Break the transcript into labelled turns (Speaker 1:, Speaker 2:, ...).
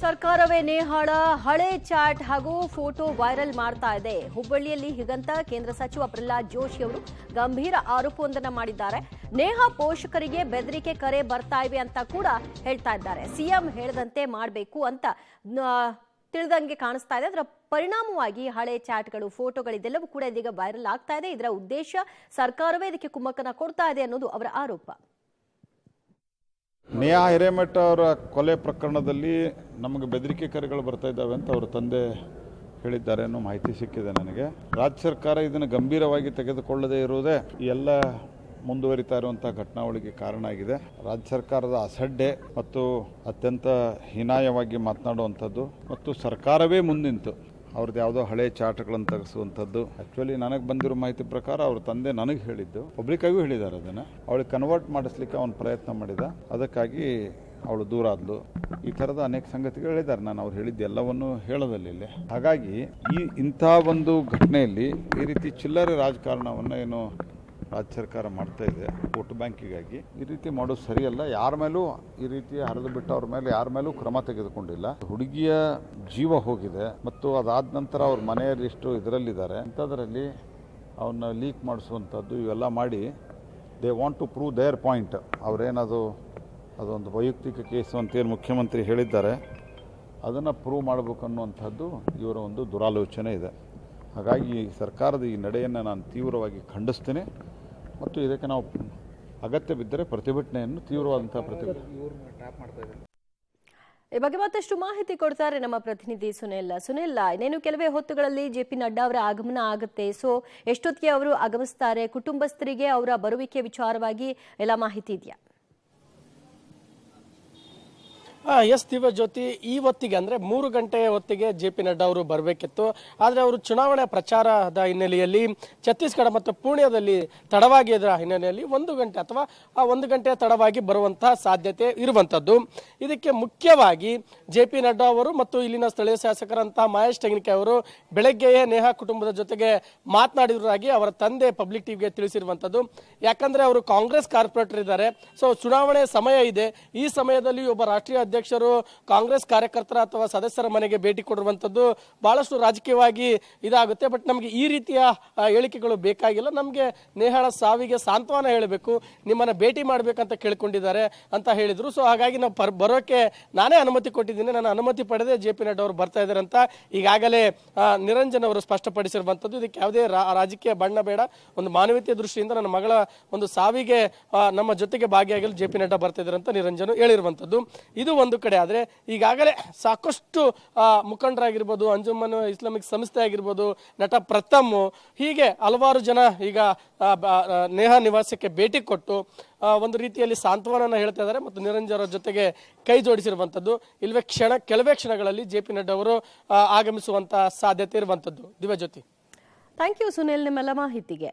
Speaker 1: ಸರ್ಕಾರವೇ ನೇಹಾಳ ಹಳೆ ಚಾಟ್ ಹಾಗೂ ಫೋಟೋ ವೈರಲ್ ಮಾಡ್ತಾ ಇದೆ. ಹುಬ್ಬಳ್ಳಿಯಲ್ಲಿ ಹೀಗಂತ ಕೇಂದ್ರ ಸಚಿವ ಪ್ರಹ್ಲಾದ್ ಜೋಶಿ ಅವರು ಗಂಭೀರ ಆರೋಪವೊಂದನ್ನು ಮಾಡಿದ್ದಾರೆ. ನೇಹಾ ಪೋಷಕರಿಗೆ ಬೆದರಿಕೆ ಕರೆ ಬರ್ತಾ ಇವೆ ಅಂತ ಕೂಡ ಹೇಳ್ತಾ ಇದ್ದಾರೆ. ಸಿಎಂ ಹೇಳದಂತೆ ಮಾಡಬೇಕು ಅಂತ ತಿಳಿದಂಗೆ ಕಾಣಿಸ್ತಾ ಇದೆ. ಅದರ ಪರಿಣಾಮವಾಗಿ ಹಳೆ ಚಾಟ್ಗಳು, ಫೋಟೋಗಳಿದೆಲ್ಲವೂ ಕೂಡ ಇದೀಗ ವೈರಲ್ ಆಗ್ತಾ ಇದೆ. ಇದರ ಉದ್ದೇಶ ಸರ್ಕಾರವೇ ಇದಕ್ಕೆ ಕುಮ್ಮಕ್ಕನ್ನ ಕೊಡ್ತಾ ಇದೆ ಅನ್ನೋದು ಅವರ ಆರೋಪ.
Speaker 2: ನೇಹಾ ಹಿರೇಮಠ ಅವರ ಕೊಲೆ ಪ್ರಕರಣದಲ್ಲಿ ನಮಗೆ ಬೆದರಿಕೆ ಕರೆಗಳು ಬರ್ತಾ ಇದ್ದಾವೆ ಅಂತ ಅವರ ತಂದೆ ಹೇಳಿದ್ದಾರೆ ಅನ್ನೋ ಮಾಹಿತಿ ಸಿಕ್ಕಿದೆ ನನಗೆ. ರಾಜ್ಯ ಸರ್ಕಾರ ಇದನ್ನು ಗಂಭೀರವಾಗಿ ತೆಗೆದುಕೊಳ್ಳದೇ ಇರುವುದೇ ಈ ಎಲ್ಲ ಮುಂದುವರಿತಾ ಇರುವಂಥ ಘಟನಾವಳಿಗೆ ಕಾರಣ ಆಗಿದೆ. ರಾಜ್ಯ ಸರ್ಕಾರದ ಅಸಡ್ಡೆ ಮತ್ತು ಅತ್ಯಂತ ಹೀನಾಯವಾಗಿ ಮಾತನಾಡುವಂಥದ್ದು ಮತ್ತು ಸರ್ಕಾರವೇ ಮುಂದಿಂತು ಅವ್ರದ್ದು ಯಾವುದೋ ಹಳೆ ಚಾಟ್ಗಳನ್ನು ತೆಗೆಸುವಂಥದ್ದು. ಆ್ಯಕ್ಚುಲಿ ನನಗೆ ಬಂದಿರೋ ಮಾಹಿತಿ ಪ್ರಕಾರ ಅವ್ರ ತಂದೆ ನನಗೆ ಹೇಳಿದ್ದು, ಪಬ್ಲಿಕ್ಕಾಗೂ ಹೇಳಿದ್ದಾರೆ. ಅದನ್ನು ಅವಳಿಗೆ ಕನ್ವರ್ಟ್ ಮಾಡಿಸ್ಲಿಕ್ಕೆ ಅವನು ಪ್ರಯತ್ನ ಮಾಡಿದ, ಅದಕ್ಕಾಗಿ ಅವಳು ದೂರ ಆದ್ಲು. ಈ ಥರದ ಅನೇಕ ಸಂಗತಿಗಳು ಹೇಳಿದ್ದಾರೆ. ನಾನು ಅವ್ರು ಹೇಳಿದ್ದು ಎಲ್ಲವನ್ನೂ ಹೇಳೋದಿಲ್ಲ ಇಲ್ಲಿ. ಹಾಗಾಗಿ ಇಂಥ ಒಂದು ಘಟನೆಯಲ್ಲಿ ಈ ರೀತಿ ಚಿಲ್ಲರೆ ರಾಜಕಾರಣವನ್ನು ಏನು ರಾಜ್ಯ ಸರ್ಕಾರ ಮಾಡ್ತಾ ಇದೆ ವೋಟ್ ಬ್ಯಾಂಕಿಗಾಗಿ, ಈ ರೀತಿ ಮಾಡೋದು ಸರಿಯಲ್ಲ. ಯಾರ ಮೇಲೂ ಈ ರೀತಿ ಹರಿದು ಬಿಟ್ಟವ್ರ ಮೇಲೆ ಯಾರ ಮೇಲೂ ಕ್ರಮ ತೆಗೆದುಕೊಂಡಿಲ್ಲ. ಹುಡುಗಿಯ ಜೀವ ಹೋಗಿದೆ ಮತ್ತು ಅದಾದ ನಂತರ ಅವ್ರ ಮನೆಯಲ್ಲಿ ಇಷ್ಟು ಇದರಲ್ಲಿದ್ದಾರೆ. ಇಂಥದ್ರಲ್ಲಿ ಅವನ್ನ ಲೀಕ್ ಮಾಡಿಸುವಂಥದ್ದು ಇವೆಲ್ಲ ಮಾಡಿ they want to prove their point. ಅದೊಂದು ವೈಯಕ್ತಿಕ ಕೇಸು ಅಂತೇನು ಮುಖ್ಯಮಂತ್ರಿ ಹೇಳಿದ್ದಾರೆ, ಅದನ್ನು ಪ್ರೂವ್ ಮಾಡಬೇಕನ್ನುವಂಥದ್ದು ಇವರ ಒಂದು ದುರಾಲೋಚನೆ ಇದೆ. ಹಾಗಾಗಿ ಸರ್ಕಾರದ ಈ ನಡೆಯನ್ನು ನಾನು ತೀವ್ರವಾಗಿ ಖಂಡಿಸ್ತೇನೆ ಮತ್ತು ಇದಕ್ಕೆ ನಾವು ಅಗತ್ಯ ಬಿದ್ದರೆ ಪ್ರತಿಭಟನೆಯನ್ನು ತೀವ್ರವಾದಂತಹ
Speaker 1: ಈ ಬಗ್ಗೆ ಮತ್ತಷ್ಟು ಮಾಹಿತಿ ಕೊಡ್ತಾರೆ ನಮ್ಮ ಪ್ರತಿನಿಧಿ ಸುನಿಲ್. ಇನ್ನೇನು ಕೆಲವೇ ಹೊತ್ತುಗಳಲ್ಲಿ ಜೆ.ಪಿ. ನಡ್ಡಾ ಅವರ ಆಗಮನ ಆಗುತ್ತೆ. ಸೊ ಎಷ್ಟೊತ್ತಿಗೆ ಅವರು ಆಗಮಿಸ್ತಾರೆ? ಕುಟುಂಬಸ್ಥರಿಗೆ ಅವರ ಬರುವಿಕೆ ವಿಚಾರವಾಗಿ ಎಲ್ಲ ಮಾಹಿತಿ ಇದೆಯಾ?
Speaker 3: ಎಸ್ ದಿವ್ಯ ಜ್ಯೋತಿ, ಈ ಹೊತ್ತಿಗೆ ಅಂದ್ರೆ 3 ಗಂಟೆ ಹೊತ್ತಿಗೆ ಜೆ.ಪಿ. ನಡ್ಡಾ ಅವರು ಬರಬೇಕಿತ್ತು. ಆದರೆ ಅವರು ಚುನಾವಣೆ ಪ್ರಚಾರದ ಹಿನ್ನೆಲೆಯಲ್ಲಿ ಛತ್ತೀಸ್ಗಢ ಮತ್ತು ಪುಣೆಯಲ್ಲಿ ತಡವಾಗಿ ಇದರ ಹಿನ್ನೆಲೆಯಲ್ಲಿ 1 ಗಂಟೆ ಅಥವಾ 1 ಗಂಟೆ ತಡವಾಗಿ ಬರುವಂತಹ ಸಾಧ್ಯತೆ ಇರುವಂತದ್ದು. ಇದಕ್ಕೆ ಮುಖ್ಯವಾಗಿ ಜೆ.ಪಿ. ನಡ್ಡಾ ಅವರು ಮತ್ತು ಇಲ್ಲಿನ ಸ್ಥಳೀಯ ಶಾಸಕರಂತಹ ಮಹೇಶ್ ತೆಂಗಿನಕಾಯಿ ಅವರು ಬೆಳಗ್ಗೆಯೇ ನೇಹಾ ಕುಟುಂಬದ ಜೊತೆಗೆ ಮಾತನಾಡಿದ್ರಾಗಿ ಅವರ ತಂದೆ ಪಬ್ಲಿಕ್ ಟಿವಿಗೆ ತಿಳಿಸಿರುವಂತದ್ದು. ಯಾಕಂದ್ರೆ ಅವರು ಕಾಂಗ್ರೆಸ್ ಕಾರ್ಪೊರೇಟರ್ ಇದ್ದಾರೆ. ಸೊ ಚುನಾವಣೆ ಸಮಯ ಇದೆ. ಈ ಸಮಯದಲ್ಲಿ ಒಬ್ಬ ರಾಷ್ಟ್ರೀಯ ಅಧ್ಯಕ್ಷರು ಕಾಂಗ್ರೆಸ್ ಕಾರ್ಯಕರ್ತರ ಅಥವಾ ಸದಸ್ಯರ ಮನೆಗೆ ಭೇಟಿ ಕೊಡಿರುವಂತದ್ದು ಬಹಳಷ್ಟು ರಾಜಕೀಯವಾಗಿ ಇದಾಗುತ್ತೆ. ಬಟ್ ನಮಗೆ ಈ ರೀತಿಯ ಹೇಳಿಕೆಗಳು ಬೇಕಾಗಿಲ್ಲ. ನಮಗೆ ನೇಹಾಳ ಸಾವಿಗೆ ಸಾಂತ್ವನ ಹೇಳಬೇಕು, ನಿಮ್ಮನ್ನ ಭೇಟಿ ಮಾಡ್ಬೇಕಂತ ಕೇಳ್ಕೊಂಡಿದ್ದಾರೆ ಅಂತ ಹೇಳಿದ್ರು. ಸೊ ಹಾಗಾಗಿ ನಾವು ಬರೋಕೆ ನಾನೇ ಅನುಮತಿ ಕೊಟ್ಟಿದ್ದೀನಿ, ನನ್ನ ಅನುಮತಿ ಪಡೆದೇ ಜೆ.ಪಿ. ನಡ್ಡಾ ಅವರು ಬರ್ತಾ ಇದ್ದಾರೆ ಅಂತ ಈಗಾಗಲೇ ನಿರಂಜನ್ ಅವರು ಸ್ಪಷ್ಟಪಡಿಸಿರುವಂತದ್ದು. ಇದಕ್ಕೆ ಯಾವುದೇ ರಾಜಕೀಯ ಬಣ್ಣ ಬೇಡ, ಒಂದು ಮಾನವೀಯತೆಯ ದೃಷ್ಟಿಯಿಂದ ನನ್ನ ಮಗಳ ಒಂದು ಸಾವಿಗೆ ನಮ್ಮ ಜೊತೆಗೆ ಭಾಗಿಯಾಗಲು ಜೆ.ಪಿ. ನಡ್ಡಾ ಬರ್ತಾ ಇದ್ದಾರೆ ಅಂತ ನಿರಂಜನ್ ಹೇಳಿರುವಂತದ್ದು. ಇದು ಒಂದು ಕಡೆ. ಆದ್ರೆ ಈಗಾಗಲೇ ಸಾಕಷ್ಟು ಮುಖಂಡರಾಗಿರ್ಬೋದು, ಅಂಜುಮನ್ ಇಸ್ಲಾಮಿಕ್ ಸಂಸ್ಥೆ ಆಗಿರ್ಬೋದು, ನಟ ಪ್ರಥಮ್, ಹೀಗೆ ಹಲವಾರು ಜನ ಈಗ ನೇಹಾ ನಿವಾಸಕ್ಕೆ ಭೇಟಿ ಕೊಟ್ಟು ಒಂದು ರೀತಿಯಲ್ಲಿ ಸಾಂತ್ವನ ಹೇಳ್ತಾ ಇದ್ದಾರೆ ಮತ್ತು ನಿರಂಜನ್ ಅವರ ಜೊತೆಗೆ ಕೈ ಜೋಡಿಸಿರುವಂತದ್ದು. ಕೆಲವೇ ಕ್ಷಣಗಳಲ್ಲಿ ಜೆ.ಪಿ. ನಡ್ಡಾ ಅವರು ಆಗಮಿಸುವಂತ ಸಾಧ್ಯತೆ ಇರುವಂತದ್ದು. ದಿವ್ಯಜ್ಯೋತಿ,
Speaker 1: ಥ್ಯಾಂಕ್ ಯು ಸುನಿಲ್, ನಿಮ್ಮೆಲ್ಲ ಮಾಹಿತಿಗೆ.